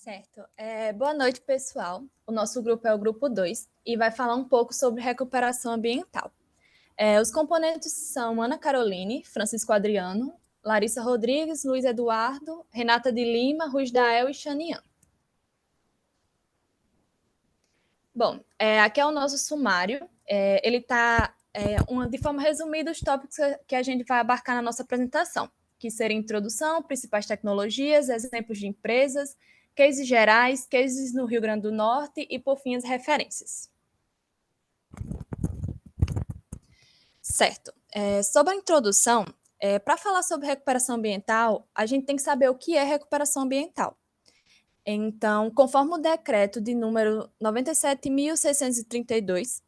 Certo. Boa noite, pessoal. O nosso grupo é o grupo 2 e vai falar um pouco sobre recuperação ambiental. Os componentes são Ana Caroline, Francisco Adriano, Larissa Rodrigues, Luiz Eduardo, Renata de Lima, Rusdael e Xanian. Bom, aqui é o nosso sumário. Ele está, de forma resumida, os tópicos que a gente vai abarcar na nossa apresentação, que seriam introdução, principais tecnologias, exemplos de empresas, cases gerais, cases no Rio Grande do Norte e, por fim, as referências. Certo. Sobre a introdução, para falar sobre recuperação ambiental, a gente tem que saber o que é recuperação ambiental. Então, conforme o decreto de número 97.632,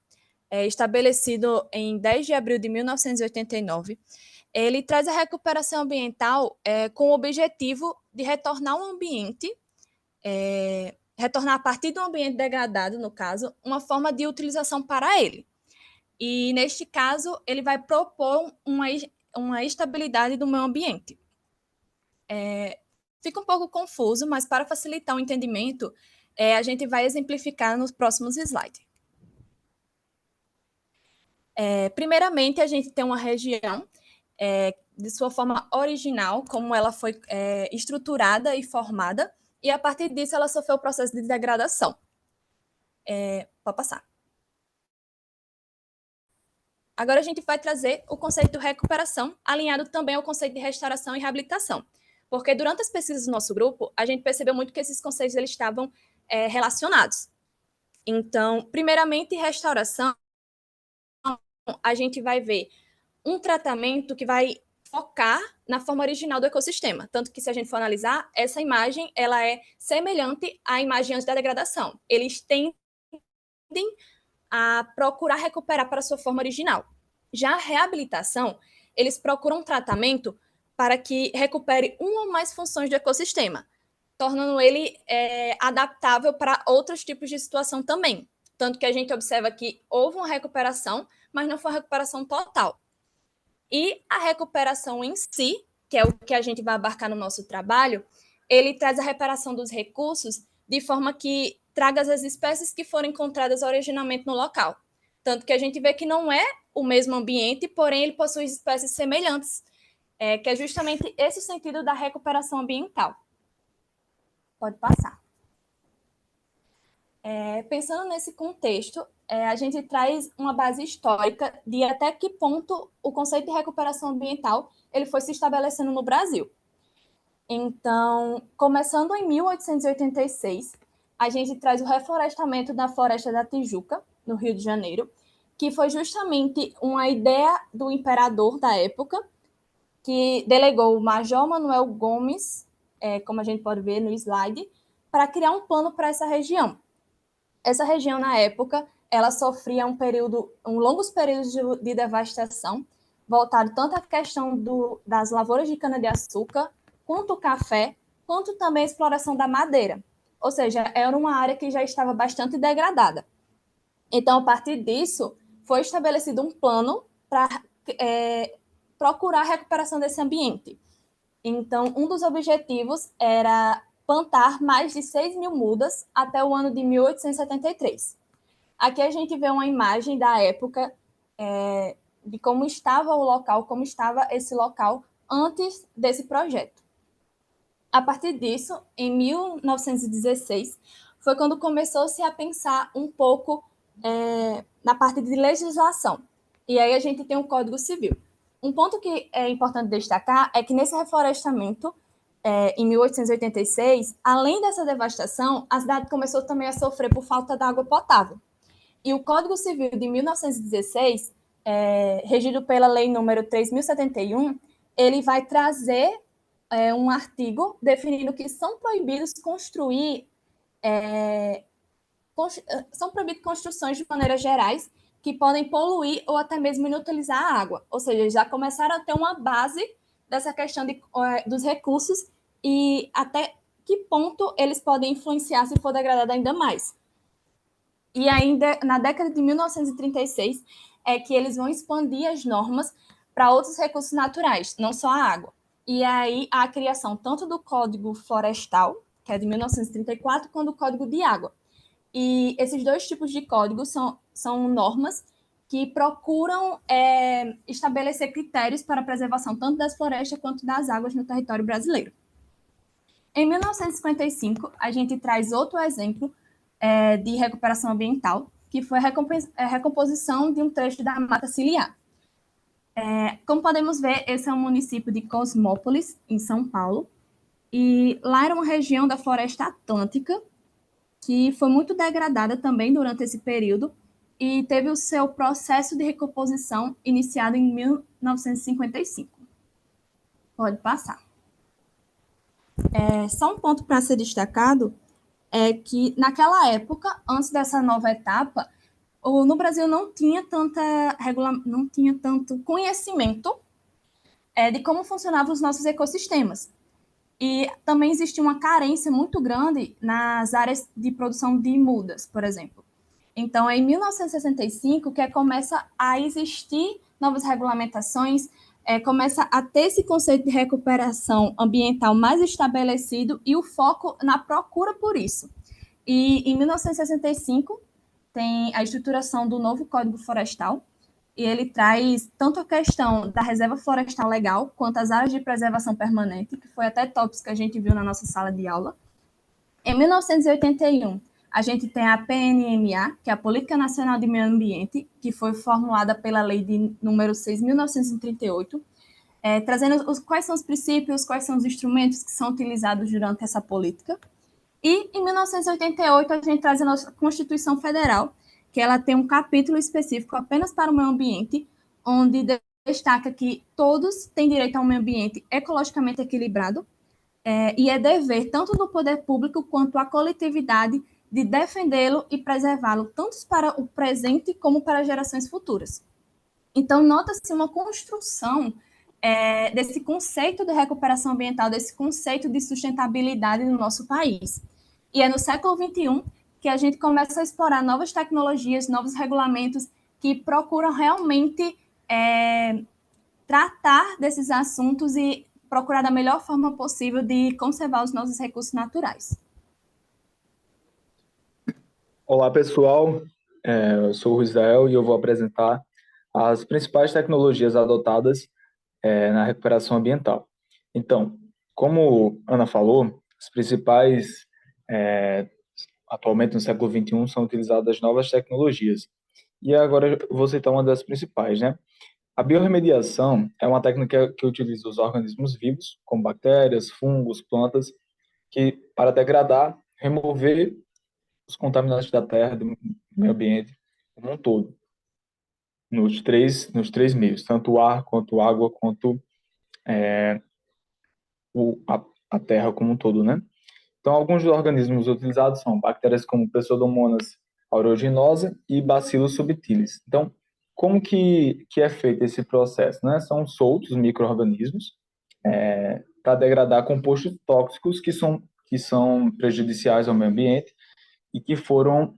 estabelecido em 10 de abril de 1989, ele traz a recuperação ambiental com o objetivo de retornar ao ambiente, retornar a partir do ambiente degradado, no caso, uma forma de utilização para ele. E, neste caso, ele vai propor uma estabilidade do meio ambiente. Fica um pouco confuso, mas para facilitar o entendimento, a gente vai exemplificar nos próximos slides. Primeiramente, a gente tem uma região de sua forma original, como ela foi estruturada e formada, e a partir disso ela sofreu o processo de degradação. Pode passar. Agora a gente vai trazer o conceito de recuperação, alinhado também ao conceito de restauração e reabilitação. Porque durante as pesquisas do nosso grupo, a gente percebeu muito que esses conceitos eles estavam relacionados. Então, primeiramente, restauração, a gente vai ver um tratamento que vai focar na forma original do ecossistema. Tanto que, se a gente for analisar, essa imagem ela é semelhante à imagem antes da degradação. Eles tendem a procurar recuperar para a sua forma original. Já a reabilitação, eles procuram um tratamento para que recupere uma ou mais funções do ecossistema, tornando ele adaptável para outros tipos de situação também. Tanto que a gente observa que houve uma recuperação, mas não foi uma recuperação total. E a recuperação em si, que é o que a gente vai abarcar no nosso trabalho, ele traz a reparação dos recursos de forma que traga as espécies que foram encontradas originalmente no local. Tanto que a gente vê que não é o mesmo ambiente, porém ele possui espécies semelhantes, que é justamente esse o sentido da recuperação ambiental. Pode passar. Pensando nesse contexto, a gente traz uma base histórica de até que ponto o conceito de recuperação ambiental ele foi se estabelecendo no Brasil. Então, começando em 1886, a gente traz o reflorestamento da Floresta da Tijuca, no Rio de Janeiro, que foi justamente uma ideia do imperador da época, que delegou o Major Manuel Gomes, como a gente pode ver no slide, para criar um plano para essa região. Essa região, na época, ela sofria longos períodos de devastação, voltado tanto à questão das lavouras de cana-de-açúcar, quanto o café, quanto também a exploração da madeira. Ou seja, era uma área que já estava bastante degradada. Então, a partir disso, foi estabelecido um plano para procurar a recuperação desse ambiente. Então, um dos objetivos era plantar mais de 6.000 mudas até o ano de 1873. Aqui a gente vê uma imagem da época de como estava o local, como estava esse local antes desse projeto. A partir disso, em 1916, foi quando começou-se a pensar um pouco na parte de legislação. E aí a gente tem o Código Civil. Um ponto que é importante destacar é que nesse reflorestamento, em 1886, além dessa devastação, a cidade começou também a sofrer por falta de água potável. E o Código Civil de 1916, regido pela Lei número 3.071, ele vai trazer um artigo definindo que são proibidos são proibidas construções de maneiras gerais que podem poluir ou até mesmo inutilizar a água. Ou seja, já começaram a ter uma base dessa questão dos recursos e até que ponto eles podem influenciar se for degradado ainda mais. E ainda na década de 1936 é que eles vão expandir as normas para outros recursos naturais, não só a água. E aí a criação tanto do Código Florestal, que é de 1934, quando o Código de Água. E esses dois tipos de códigos são normas que procuram estabelecer critérios para a preservação tanto das florestas quanto das águas no território brasileiro. Em 1955, a gente traz outro exemplo de recuperação ambiental, que foi a recomposição de um trecho da Mata Ciliar. Como podemos ver, esse é um município de Cosmópolis, em São Paulo, e lá era uma região da Floresta Atlântica, que foi muito degradada também durante esse período, e teve o seu processo de recomposição iniciado em 1955. Pode passar. Só um ponto para ser destacado é que, naquela época, antes dessa nova etapa, no Brasil não tinha tanto conhecimento de como funcionavam os nossos ecossistemas. E também existia uma carência muito grande nas áreas de produção de mudas, por exemplo. Então, é em 1965 que começa a existir novas regulamentações, começa a ter esse conceito de recuperação ambiental mais estabelecido e o foco na procura por isso. E em 1965 tem a estruturação do novo Código Florestal, e ele traz tanto a questão da reserva florestal legal, quanto as áreas de preservação permanente, que foi até tópicos que a gente viu na nossa sala de aula. Em 1981, a gente tem a PNMA, que é a Política Nacional de Meio Ambiente, que foi formulada pela Lei de número 6.938, trazendo quais são os princípios, quais são os instrumentos que são utilizados durante essa política. E, em 1988, a gente traz a nossa Constituição Federal, que ela tem um capítulo específico apenas para o meio ambiente, onde destaca que todos têm direito a um meio ambiente ecologicamente equilibrado, e é dever tanto do poder público quanto a coletividade de defendê-lo e preservá-lo, tanto para o presente como para gerações futuras. Então, nota-se uma construção desse conceito de recuperação ambiental, desse conceito de sustentabilidade no nosso país. E é no século XXI que a gente começa a explorar novas tecnologias, novos regulamentos que procuram realmente tratar desses assuntos e procurar da melhor forma possível de conservar os nossos recursos naturais. Olá, pessoal. Eu sou o Israel e eu vou apresentar as principais tecnologias adotadas na recuperação ambiental. Então, como Ana falou, as principais, atualmente no século XXI, são utilizadas novas tecnologias. E agora eu vou citar uma das principais, né? A biorremediação é uma técnica que utiliza os organismos vivos, como bactérias, fungos, plantas, que para degradar, remover os contaminantes da terra, do meio ambiente como um todo, nos três meios, tanto o ar, quanto a água, quanto a terra como um todo, né? Então, alguns dos organismos utilizados são bactérias como Pseudomonas aeruginosa e Bacillus subtilis. Então, como que é feito esse processo, né? São soltos micro-organismos para degradar compostos tóxicos que são prejudiciais ao meio ambiente e que foram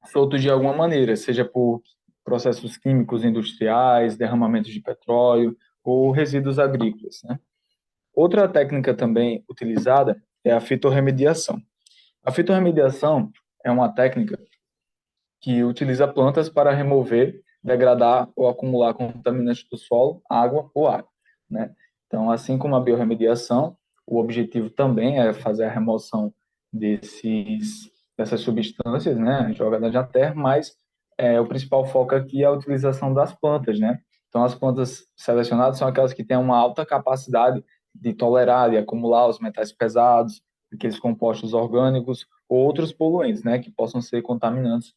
soltos de alguma maneira, seja por processos químicos industriais, derramamentos de petróleo ou resíduos agrícolas, né? Outra técnica também utilizada é a fitorremediação. A fitorremediação é uma técnica que utiliza plantas para remover, degradar ou acumular contaminantes do solo, água ou ar, né? Então, assim como a biorremediação, o objetivo também é fazer a remoção dessas substâncias, né, jogadas na terra, mas o principal foco aqui é a utilização das plantas, né? Então, as plantas selecionadas são aquelas que têm uma alta capacidade de tolerar e acumular os metais pesados, aqueles compostos orgânicos ou outros poluentes, né, que possam ser contaminantes.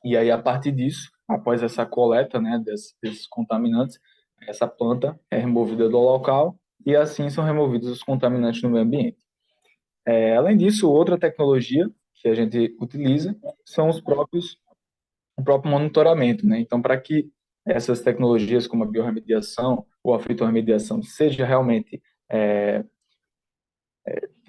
E aí, a partir disso, após essa coleta, né, desses contaminantes, essa planta é removida do local e assim são removidos os contaminantes no meio ambiente. Além disso, outra tecnologia que a gente utiliza são o próprio monitoramento, né? Então, para que essas tecnologias como a biorremediação ou a fitorremediação seja realmente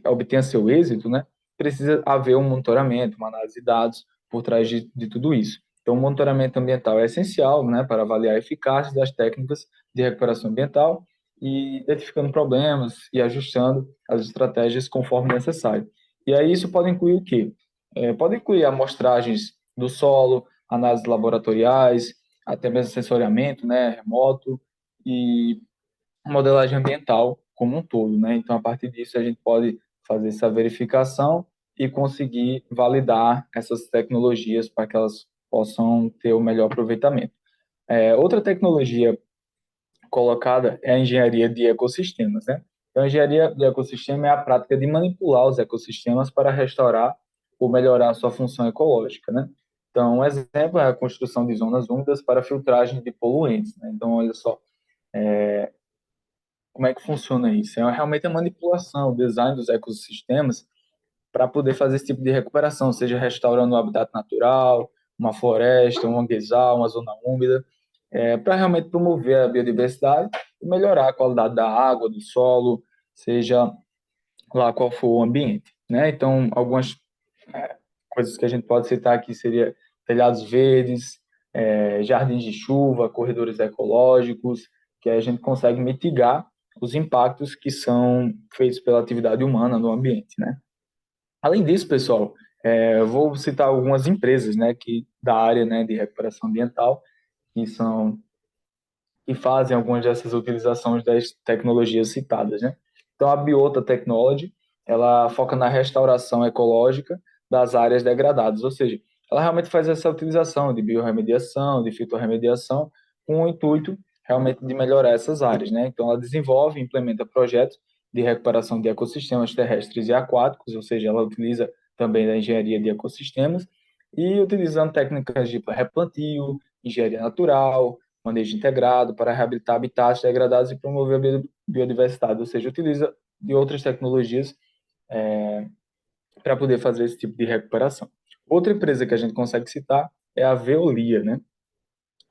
obtenha seu êxito, né? Precisa haver um monitoramento, uma análise de dados por trás de tudo isso. Então, o monitoramento ambiental é essencial, né, para avaliar a eficácia das técnicas de recuperação ambiental e identificando problemas e ajustando as estratégias conforme necessário. E aí isso pode incluir o quê? Pode incluir amostragens do solo, análises laboratoriais, até mesmo sensoriamento, né, remoto e modelagem ambiental como um todo, né? Então, a partir disso, a gente pode fazer essa verificação e conseguir validar essas tecnologias para que elas possam ter o melhor aproveitamento. Outra tecnologia colocada é a engenharia de ecossistemas, né? Então, a engenharia de ecossistema é a prática de manipular os ecossistemas para restaurar ou melhorar a sua função ecológica, né? Então, um exemplo é a construção de zonas úmidas para filtragem de poluentes, né? Então, olha só, como é que funciona isso? É realmente a manipulação, o design dos ecossistemas para poder fazer esse tipo de recuperação, seja restaurando um habitat natural, uma floresta, um manguezal, uma zona úmida, para realmente promover a biodiversidade e melhorar a qualidade da água, do solo, seja lá qual for o ambiente, né? Então, algumas coisas que a gente pode citar aqui seria telhados verdes, jardins de chuva, corredores ecológicos, que a gente consegue mitigar os impactos que são feitos pela atividade humana no ambiente, né? Além disso, pessoal, eu vou citar algumas empresas, né, que da área, né, de recuperação ambiental, que são que fazem algumas dessas utilizações das tecnologias citadas, né? Então, a Biota Technology, ela foca na restauração ecológica das áreas degradadas, ou seja, ela realmente faz essa utilização de biorremediação, de fitorremediação, com o intuito realmente de melhorar essas áreas, né? Então, ela desenvolve e implementa projetos de recuperação de ecossistemas terrestres e aquáticos, ou seja, ela utiliza também a engenharia de ecossistemas e utilizando técnicas de replantio, engenharia natural, manejo integrado para reabilitar habitats degradados e promover a biodiversidade, ou seja, utiliza de outras tecnologias para poder fazer esse tipo de recuperação. Outra empresa que a gente consegue citar é a Veolia, né?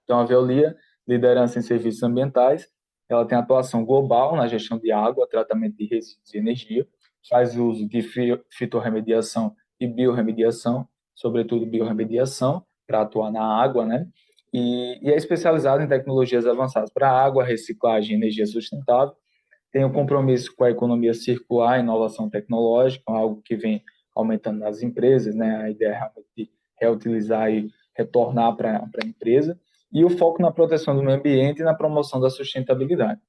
Então, a Veolia, liderança em serviços ambientais, ela tem atuação global na gestão de água, tratamento de resíduos e energia, faz uso de fitorremediação e biorremediação, sobretudo biorremediação, para atuar na água, né? E é especializado em tecnologias avançadas para água, reciclagem e energia sustentável. Tem um compromisso com a economia circular e inovação tecnológica, algo que vem aumentando nas empresas, né? A ideia é realmente de reutilizar e retornar para a empresa e o foco na proteção do meio ambiente e na promoção da sustentabilidade.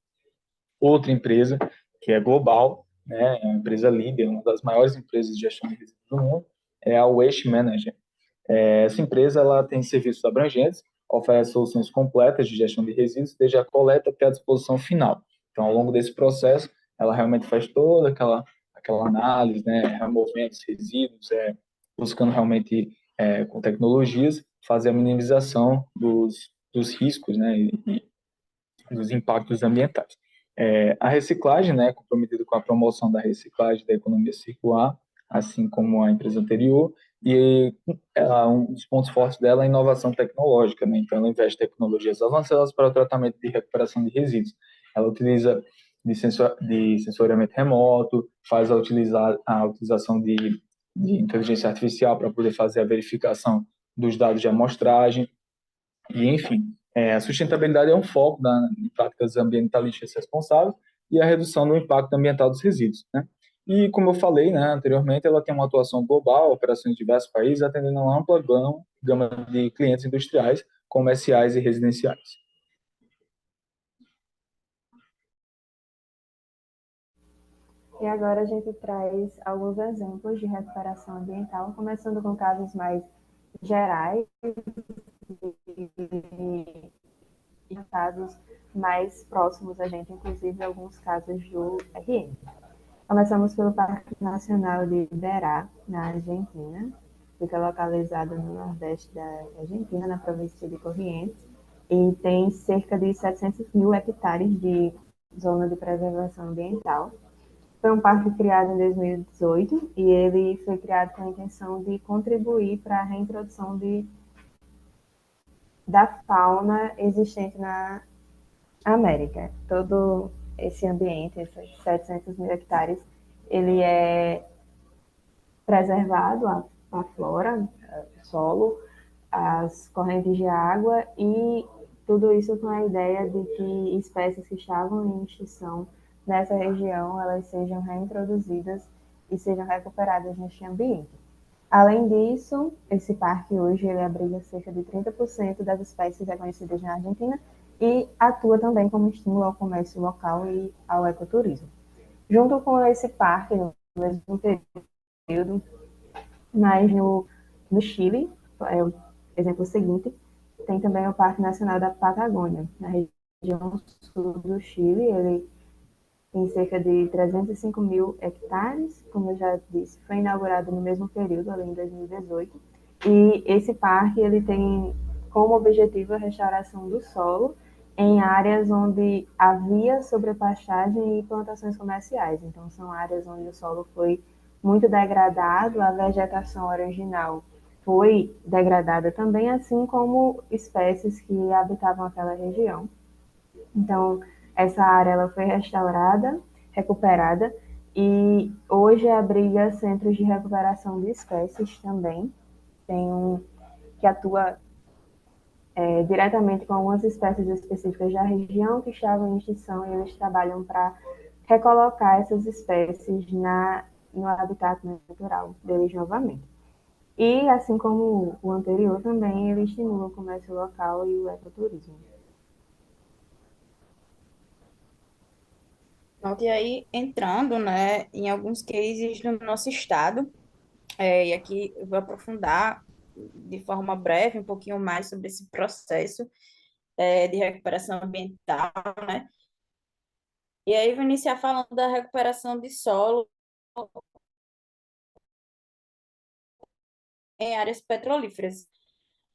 Outra empresa, que é global, né, é uma empresa líder, uma das maiores empresas de gestão de resíduos do mundo, é a Waste Manager. Essa empresa ela tem serviços abrangentes, oferece soluções completas de gestão de resíduos, desde a coleta até a disposição final. Então, ao longo desse processo, ela realmente faz toda aquela análise, né, removendo os resíduos, buscando realmente, com tecnologias, fazer a minimização dos riscos, né, e dos impactos ambientais. A reciclagem, né, comprometida com a promoção da reciclagem da economia circular, assim como a empresa anterior, e um dos pontos fortes dela é a inovação tecnológica, né? Então, ela investe em tecnologias avançadas para o tratamento e recuperação de resíduos. Ela utiliza de sensoriamento remoto, faz a utilização de inteligência artificial para poder fazer a verificação dos dados de amostragem, e, enfim, a sustentabilidade é um foco em práticas ambientalistas responsáveis e a redução do impacto ambiental dos resíduos, né? E, como eu falei, né, anteriormente, ela tem uma atuação global, operações em diversos países, atendendo a uma ampla gama de clientes industriais, comerciais e residenciais. E agora a gente traz alguns exemplos de recuperação ambiental, começando com casos mais gerais e casos mais próximos a gente, inclusive alguns casos do RN. Começamos pelo Parque Nacional de Iberá, na Argentina. Fica localizado no nordeste da Argentina, na província de Corrientes, e tem cerca de 700 mil hectares de zona de preservação ambiental. Foi um parque criado em 2018 e ele foi criado com a intenção de contribuir para a reintrodução da fauna existente na América. Todo esse ambiente, esses 700 mil hectares, ele é preservado, a flora, o solo, as correntes de água e Tudo isso com a ideia de que espécies que estavam em extinção nessa região, elas sejam reintroduzidas e sejam recuperadas neste ambiente. Além disso, esse parque hoje ele abriga cerca de 30% das espécies reconhecidas na Argentina e atua também como estímulo ao comércio local e ao ecoturismo. Junto com esse parque, no mesmo período, mas no Chile, é o exemplo seguinte, tem também o Parque Nacional da Patagônia, na região sul do Chile. Ele tem cerca de 305 mil hectares, como eu já disse, foi inaugurado no mesmo período, ali em 2018. E esse parque ele tem como objetivo a restauração do solo em áreas onde havia sobrepastagem e plantações comerciais. Então, são áreas onde o solo foi muito degradado, a vegetação original foi degradada também, assim como espécies que habitavam aquela região. Então, essa área ela foi restaurada, recuperada, e hoje abriga centros de recuperação de espécies também. Tem um que atua diretamente com algumas espécies específicas da região que estavam em extinção, e eles trabalham para recolocar essas espécies no habitat natural deles novamente. E, assim como o anterior também, ele estimula o comércio local e o ecoturismo. Pronto, e aí, entrando, né, em alguns cases no nosso estado, e aqui eu vou aprofundar de forma breve um pouquinho mais sobre esse processo, de recuperação ambiental, né? E aí vou iniciar falando da recuperação de solo em áreas petrolíferas.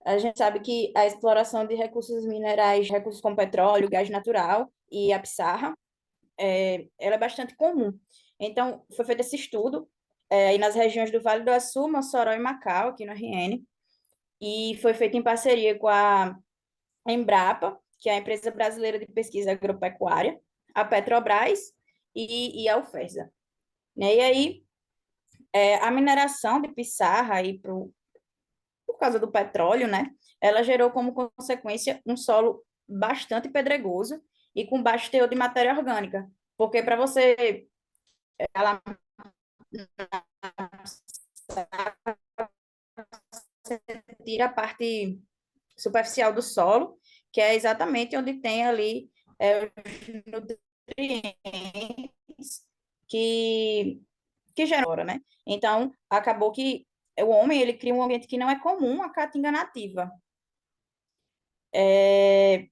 A gente sabe que a exploração de recursos minerais, recursos como petróleo, gás natural e a pissarra, ela é bastante comum. Então, foi feito esse estudo aí nas regiões do Vale do Açu, Mossoró e Macau, aqui no RN, e foi feito em parceria com a Embrapa, que é a Empresa Brasileira de Pesquisa Agropecuária, a Petrobras e a UFESA. Né? E aí, a mineração de pissarra aí por causa do petróleo, né? Ela gerou como consequência um solo bastante pedregoso e com baixo teor de matéria orgânica, porque para você ela tira a parte superficial do solo, que é exatamente onde tem ali os nutrientes que, que geram, né? Então, acabou que o homem ele cria um ambiente que não é comum à caatinga nativa.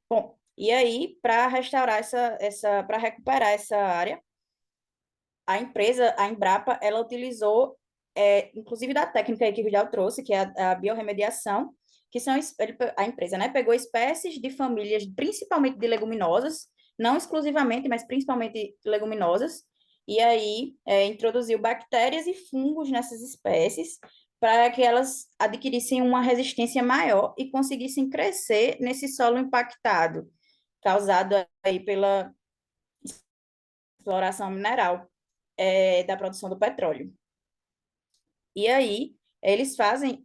Bom, e aí, para restaurar para recuperar essa área, a empresa, a Embrapa, ela utilizou, inclusive da técnica aí que o Vidal trouxe, que é a biorremediação, que são, a empresa, né, pegou espécies de famílias, principalmente de leguminosas, não exclusivamente, mas principalmente leguminosas, e aí introduziu bactérias e fungos nessas espécies para que elas adquirissem uma resistência maior e conseguissem crescer nesse solo impactado, causado aí pela exploração mineral da produção do petróleo. E aí, eles fazem.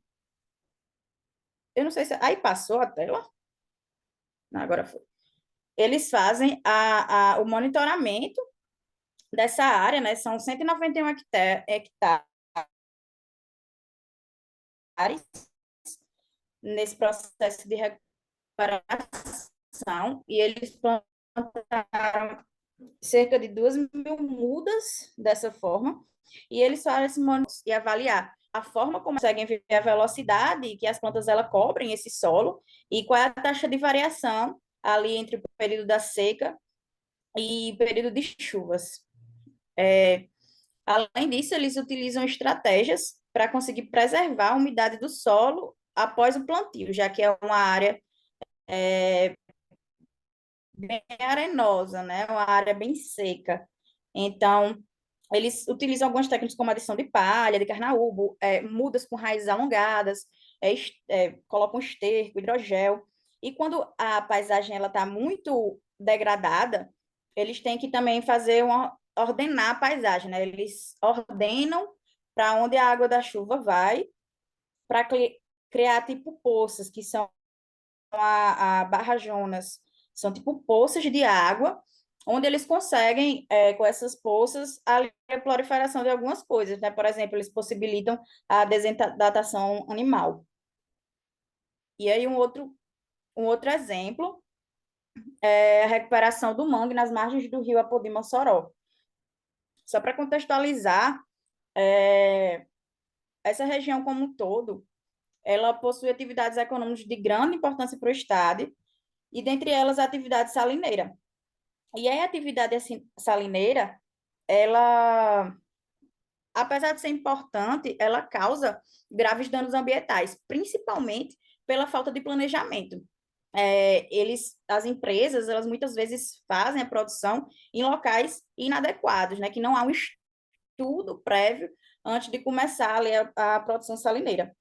Eu não sei se. Aí passou a tela? Não, agora foi. Eles fazem o monitoramento dessa área, né? São 191 hectares nesse processo de recuperação, e eles plantaram cerca de 2.000 mudas dessa forma, e eles fazem esse monitoramento e avaliar a forma como conseguem ver a velocidade que as plantas ela cobrem esse solo e qual é a taxa de variação ali entre o período da seca e o período de chuvas. Além disso, eles utilizam estratégias para conseguir preservar a umidade do solo após o plantio, já que é uma área bem arenosa, né? Uma área bem seca. Então, eles utilizam algumas técnicas como adição de palha, de carnaúbo, mudas com raízes alongadas, colocam esterco, hidrogel. E quando a paisagem ela está muito degradada, eles têm que também ordenar a paisagem, né? Eles ordenam para onde a água da chuva vai, para criar tipo poças, que são a Barra Jonas são tipo poças de água, onde eles conseguem, com essas poças, a proliferação de algumas coisas, né? Por exemplo, eles possibilitam a desidatação animal. E aí um outro exemplo é a recuperação do mangue nas margens do rio Apodi-Mossoró. Só para contextualizar, essa região como um todo, ela possui atividades econômicas de grande importância para o estado, e dentre elas a atividade salineira. E aí a atividade salineira, ela, apesar de ser importante, ela causa graves danos ambientais, principalmente pela falta de planejamento. As empresas, elas muitas vezes fazem a produção em locais inadequados, né, que não há um estudo prévio antes de começar ali a produção salineira.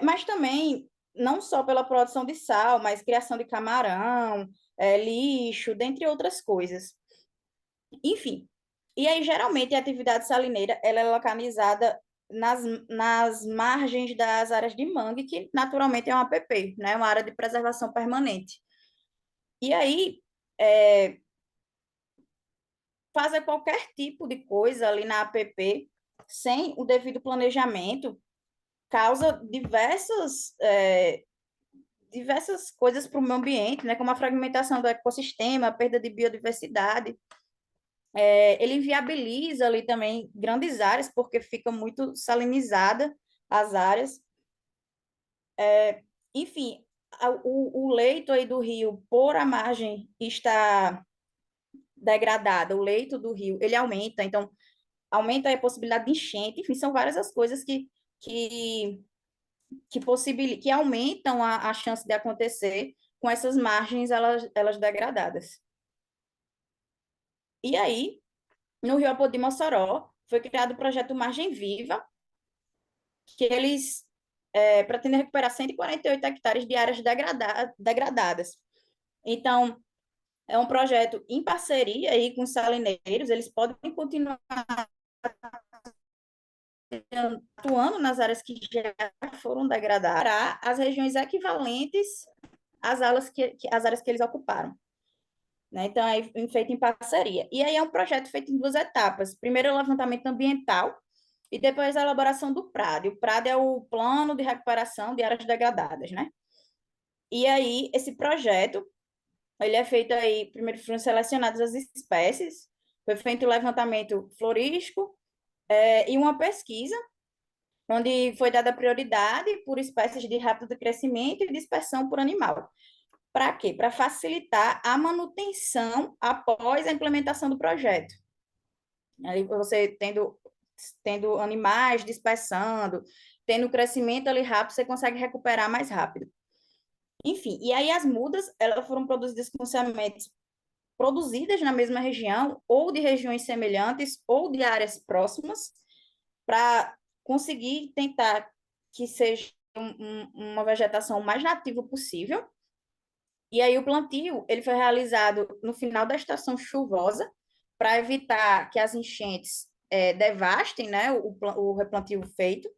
Mas também, não só pela produção de sal, mas criação de camarão, lixo, dentre outras coisas. Enfim, e aí geralmente a atividade salineira ela é localizada nas margens das áreas de mangue, que naturalmente é uma APP, né, uma área de preservação permanente. E aí, fazer qualquer tipo de coisa ali na APP, sem o devido planejamento, causa diversas coisas para o meio ambiente, né, como a fragmentação do ecossistema, a perda de biodiversidade. Ele inviabiliza ali também grandes áreas, porque fica muito salinizada as áreas. Enfim, o leito aí do rio, por a margem estar degradada, o leito do rio, ele aumenta, então aumenta a possibilidade de enchente, enfim, são várias as coisas que, que aumentam a chance de acontecer com essas margens elas degradadas. E aí, no Rio Apodi-Mossoró, foi criado o projeto Margem Viva, que eles pretendem recuperar 148 hectares de áreas degradadas. Então, é um projeto em parceria aí com os salineiros, eles podem continuar atuando nas áreas que já foram degradadas para as regiões equivalentes às áreas que eles ocuparam. Né? Então, é feito em parceria. E aí é um projeto feito em duas etapas. Primeiro, o levantamento ambiental e depois a elaboração do PRAD. O PRAD é o Plano de Recuperação de Áreas Degradadas, né? E aí, esse projeto, ele é feito aí, primeiro foram selecionadas as espécies, foi feito o levantamento florístico e uma pesquisa, onde foi dada prioridade por espécies de rápido crescimento e dispersão por animal. Para quê? Para facilitar a manutenção após a implementação do projeto. Aí você tendo animais dispersando, tendo crescimento ali rápido, você consegue recuperar mais rápido. Enfim, e aí as mudas, elas foram produzidas com sementes produzidas na mesma região, ou de regiões semelhantes, ou de áreas próximas, para conseguir tentar que seja uma vegetação mais nativa possível. E aí o plantio, ele foi realizado no final da estação chuvosa, para evitar que as enchentes devastem, né, o replantio feito,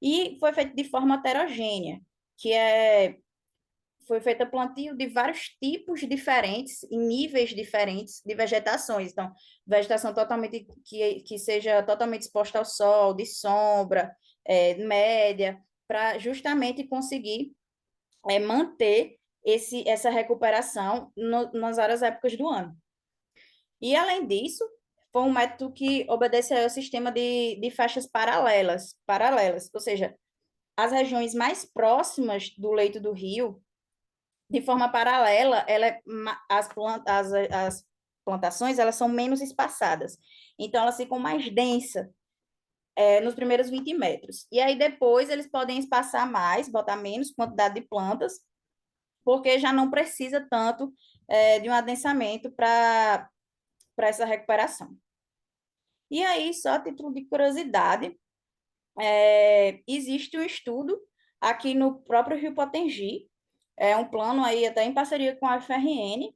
e foi feito de forma heterogênea, que foi feito plantio de vários tipos diferentes, em níveis diferentes de vegetações. Então, vegetação totalmente que seja totalmente exposta ao sol, de sombra, média, para justamente conseguir manter essa recuperação nas várias épocas do ano. E, além disso, foi um método que obedece ao sistema de faixas paralelas, ou seja, as regiões mais próximas do leito do rio, de forma paralela, as plantações elas são menos espaçadas, então elas ficam mais densas nos primeiros 20 metros. E aí depois eles podem espaçar mais, botar menos quantidade de plantas, porque já não precisa tanto de um adensamento para essa recuperação. E aí, só a título de curiosidade, existe um estudo aqui no próprio Rio Potengi, um plano aí até em parceria com a UFRN,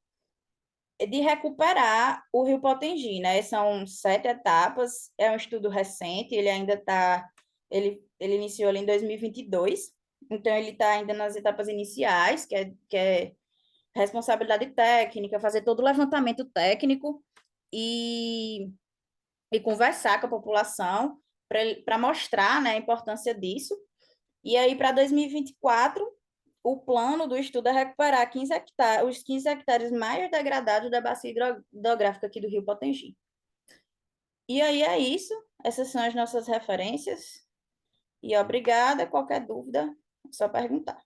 de recuperar o Rio Potengi, né? São 7 etapas, é um estudo recente, ele ainda está, ele iniciou ali em 2022, Então, ele está ainda nas etapas iniciais, que é responsabilidade técnica, fazer todo o levantamento técnico e conversar com a população para mostrar, né, a importância disso. E aí, para 2024, o plano do estudo é recuperar 15 hectares, os 15 hectares mais degradados da bacia hidrográfica aqui do Rio Potengi. E aí é isso. Essas são as nossas referências. E obrigada. Qualquer dúvida, é só perguntar.